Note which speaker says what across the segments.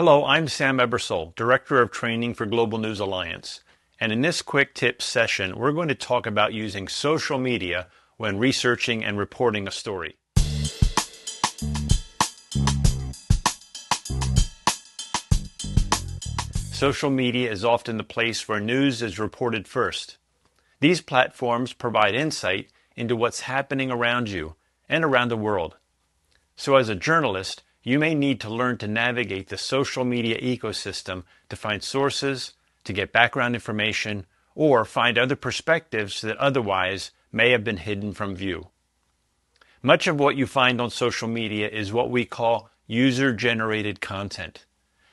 Speaker 1: Hello, I'm Sam Ebersole, Director of Training for Global News Alliance. And in this quick tips session, we're going to talk about using social media when researching and reporting a story. Social media is often the place where news is reported first. These platforms provide insight into what's happening around you and around the world. So as a journalist, you may need to learn to navigate the social media ecosystem to find sources, to get background information, or find other perspectives that otherwise may have been hidden from view. Much of what you find on social media is what we call user-generated content.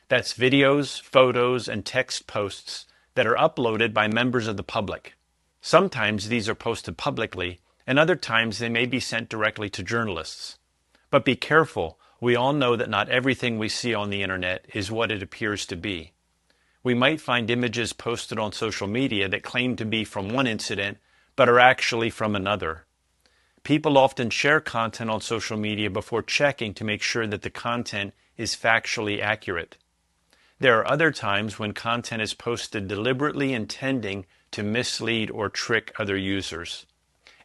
Speaker 1: That's videos, photos, and text posts that are uploaded by members of the public. Sometimes these are posted publicly, and other times they may be sent directly to journalists. But be careful. We all know that not everything we see on the internet is what it appears to be. We might find images posted on social media that claim to be from one incident, but are actually from another. People often share content on social media before checking to make sure that the content is factually accurate. There are other times when content is posted deliberately intending to mislead or trick other users.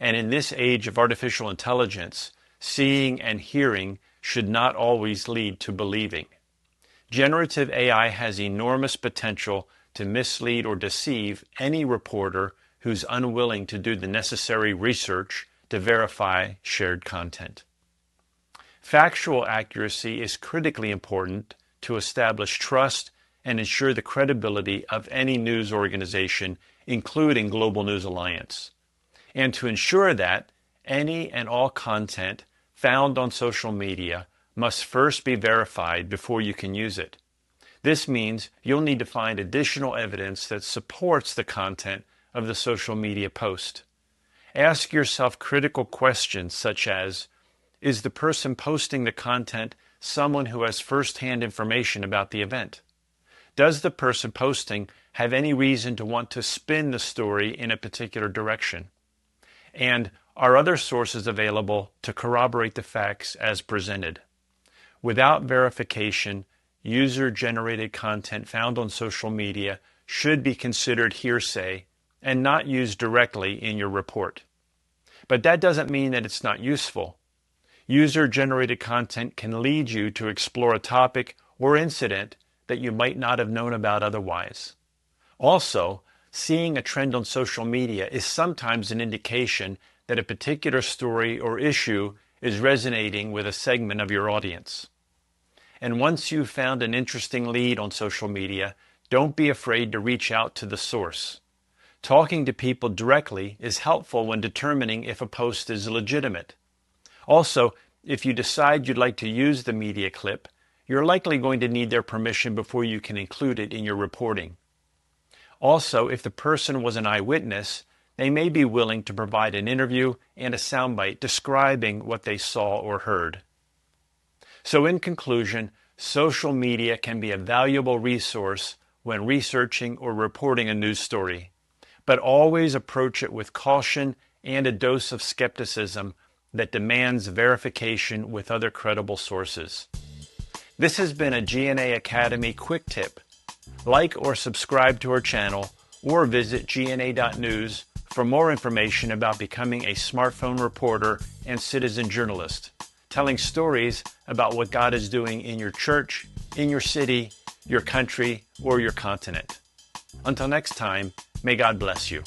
Speaker 1: And in this age of artificial intelligence, seeing and hearing should not always lead to believing. Generative AI has enormous potential to mislead or deceive any reporter who's unwilling to do the necessary research to verify shared content. Factual accuracy is critically important to establish trust and ensure the credibility of any news organization, including Global News Alliance. And to ensure that any and all content found on social media must first be verified before you can use it. This means you'll need to find additional evidence that supports the content of the social media post. Ask yourself critical questions such as, is the person posting the content someone who has first-hand information about the event? Does the person posting have any reason to want to spin the story in a particular direction? And are other sources available to corroborate the facts as presented? Without verification, user-generated content found on social media should be considered hearsay and not used directly in your report. But that doesn't mean that it's not useful. User-generated content can lead you to explore a topic or incident that you might not have known about otherwise. Also, seeing a trend on social media is sometimes an indication that a particular story or issue is resonating with a segment of your audience. And once you've found an interesting lead on social media, don't be afraid to reach out to the source. Talking to people directly is helpful when determining if a post is legitimate. Also, if you decide you'd like to use the media clip, you're likely going to need their permission before you can include it in your reporting. Also, if the person was an eyewitness, they may be willing to provide an interview and a soundbite describing what they saw or heard. So in conclusion, social media can be a valuable resource when researching or reporting a news story, but always approach it with caution and a dose of skepticism that demands verification with other credible sources. This has been a GNA Academy Quick Tip. Like or subscribe to our channel or visit gna.news for more information about becoming a smartphone reporter and citizen journalist, telling stories about what God is doing in your church, in your city, your country, or your continent. Until next time, may God bless you.